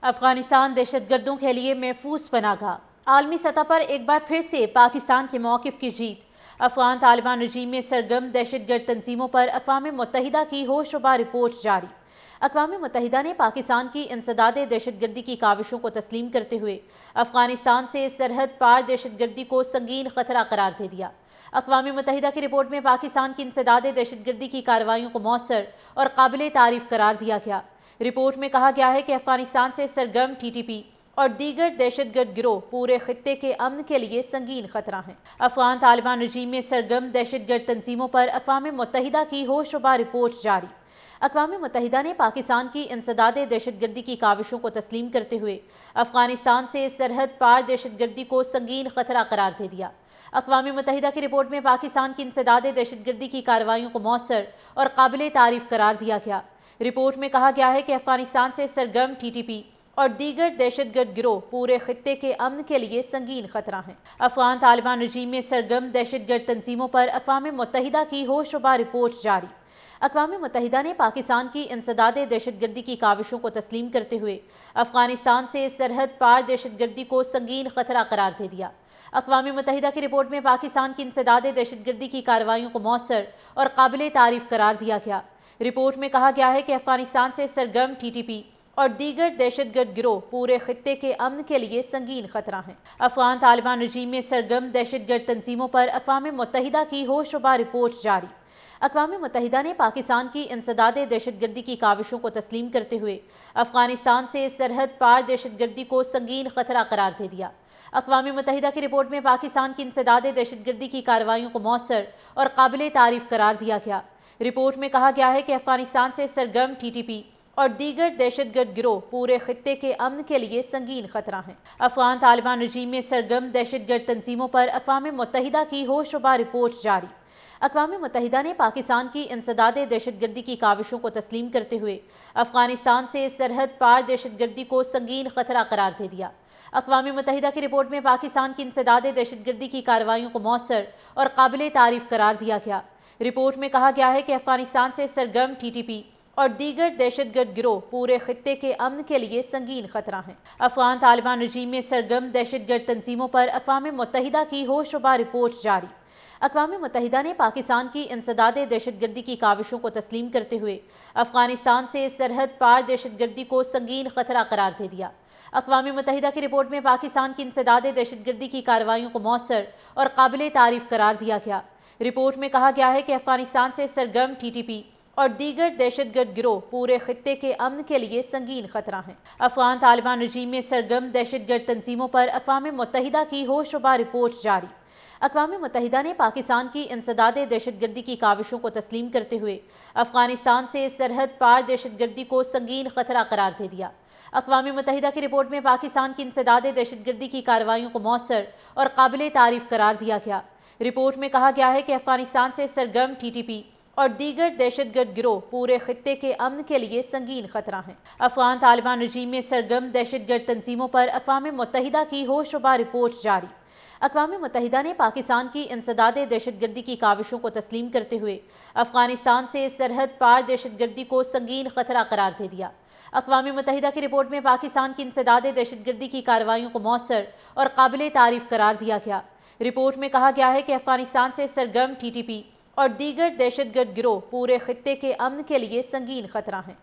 افغانستان دہشت گردوں کے لیے محفوظ پناہ گاہ۔ عالمی سطح پر ایک بار پھر سے پاکستان کے موقف کی جیت۔ افغان طالبان رجیم میں سرگرم دہشت گرد تنظیموں پر اقوام متحدہ کی ہوشربا رپورٹ جاری۔ اقوام متحدہ نے پاکستان کی انسداد دہشت گردی کی کاوشوں کو تسلیم کرتے ہوئے افغانستان سے سرحد پار دہشت گردی کو سنگین خطرہ قرار دے دیا۔ اقوام متحدہ کی رپورٹ میں پاکستان کی انسداد دہشت گردی کی کارروائیوں کو مؤثر اور قابل تعریف قرار دیا گیا۔ رپورٹ میں کہا گیا ہے کہ افغانستان سے سرگرم ٹی ٹی پی اور دیگر دہشت گرد گروہ پورے خطے کے امن کے لیے سنگین خطرہ ہیں۔ افغان طالبان رجیم میں سرگرم دہشت گرد تنظیموں پر اقوام متحدہ کی ہوشربا رپورٹ جاری۔ اقوام متحدہ نے پاکستان کی انسداد دہشت گردی کی کاوشوں کو تسلیم کرتے ہوئے افغانستان سے سرحد پار دہشت گردی کو سنگین خطرہ قرار دے دیا۔ اقوام متحدہ کی رپورٹ میں پاکستان کی انسداد دہشت گردی کی کارروائیوں کو مؤثر اور قابل تعریف قرار دیا گیا۔ رپورٹ میں کہا گیا ہے کہ افغانستان سے سرگرم ٹی ٹی پی اور دیگر دہشت گرد گروہ پورے خطے کے امن کے لیے سنگین خطرہ ہیں۔ افغان طالبان رجیم میں سرگرم دہشت گرد تنظیموں پر اقوام متحدہ کی ہوشربا رپورٹ جاری۔ اقوام متحدہ نے پاکستان کی انسداد دہشت گردی کی کاوشوں کو تسلیم کرتے ہوئے افغانستان سے سرحد پار دہشت گردی کو سنگین خطرہ قرار دے دیا۔ اقوام متحدہ کی رپورٹ میں پاکستان کی انسداد دہشت گردی کی کارروائیوں کو مؤثر اور قابل تعریف قرار دیا گیا۔ رپورٹ میں کہا گیا ہے کہ افغانستان سے سرگرم ٹی ٹی پی اور دیگر دہشت گرد گروہ پورے خطے کے امن کے لیے سنگین خطرہ ہیں۔ افغان طالبان رجیم میں سرگرم دہشت گرد تنظیموں پر اقوام متحدہ کی ہوشربا رپورٹ جاری۔ اقوام متحدہ نے پاکستان کی انسداد دہشت گردی کی کاوشوں کو تسلیم کرتے ہوئے افغانستان سے سرحد پار دہشت گردی کو سنگین خطرہ قرار دے دیا۔ اقوام متحدہ کی رپورٹ میں پاکستان کی انسداد دہشت گردی کی کارروائیوں کو مؤثر اور قابل تعریف قرار دیا گیا۔ رپورٹ میں کہا گیا ہے کہ افغانستان سے سرگرم ٹی ٹی پی اور دیگر دہشت گرد گروہ پورے خطے کے امن کے لیے سنگین خطرہ ہیں۔ افغان طالبان رجیم میں سرگرم دہشت گرد تنظیموں پر اقوام متحدہ کی ہوشربا رپورٹ جاری۔ اقوام متحدہ نے پاکستان کی انسداد دہشت گردی کی کاوشوں کو تسلیم کرتے ہوئے افغانستان سے سرحد پار دہشت گردی کو سنگین خطرہ قرار دے دیا۔ اقوام متحدہ کی رپورٹ میں پاکستان کی انسداد دہشت گردی کی کارروائیوں کو مؤثر اور قابل تعریف قرار دیا گیا۔ رپورٹ میں کہا گیا ہے کہ افغانستان سے سرگرم ٹی ٹی پی اور دیگر دہشت گرد گروہ پورے خطے کے امن کے لیے سنگین خطرہ ہیں۔ افغان طالبان رجیم میں سرگرم دہشت گرد تنظیموں پر اقوام متحدہ کی ہوشربا رپورٹ جاری۔ اقوام متحدہ نے پاکستان کی انسداد دہشت گردی کی کاوشوں کو تسلیم کرتے ہوئے افغانستان سے سرحد پار دہشت گردی کو سنگین خطرہ قرار دے دیا۔ اقوام متحدہ کی رپورٹ میں پاکستان کی انسداد دہشت گردی کی کارروائیوں کو مؤثر اور قابل تعریف قرار دیا گیا۔ رپورٹ میں کہا گیا ہے کہ افغانستان سے سرگرم ٹی ٹی پی اور دیگر دہشت گرد گروہ پورے خطے کے امن کے لیے سنگین خطرہ ہیں۔ افغان طالبان رجیم میں سرگرم دہشت گرد تنظیموں پر اقوام متحدہ کی ہوشربا رپورٹ جاری۔ اقوام متحدہ نے پاکستان کی انسداد دہشت گردی کی کاوشوں کو تسلیم کرتے ہوئے افغانستان سے سرحد پار دہشت گردی کو سنگین خطرہ قرار دے دیا۔ اقوام متحدہ کی رپورٹ میں پاکستان کی انسداد دہشت گردی کی کارروائیوں کو مؤثر اور قابل تعریف قرار دیا گیا۔ رپورٹ میں کہا گیا ہے کہ افغانستان سے سرگرم ٹی ٹی پی اور دیگر دہشت گرد گروہ پورے خطے کے امن کے لیے سنگین خطرہ ہیں۔ افغان طالبان رجیم میں سرگرم دہشت گرد تنظیموں پر اقوام متحدہ کی ہوشربا رپورٹ جاری۔ اقوام متحدہ نے پاکستان کی انسداد دہشت گردی کی کاوشوں کو تسلیم کرتے ہوئے افغانستان سے سرحد پار دہشت گردی کو سنگین خطرہ قرار دے دیا۔ اقوام متحدہ کی رپورٹ میں پاکستان کی انسداد دہشت گردی کی کارروائیوں کو مؤثر اور قابل تعریف قرار دیا گیا۔ رپورٹ میں کہا گیا ہے کہ افغانستان سے سرگرم ٹی ٹی پی اور دیگر دہشت گرد گروہ پورے خطے کے امن کے لیے سنگین خطرہ ہیں۔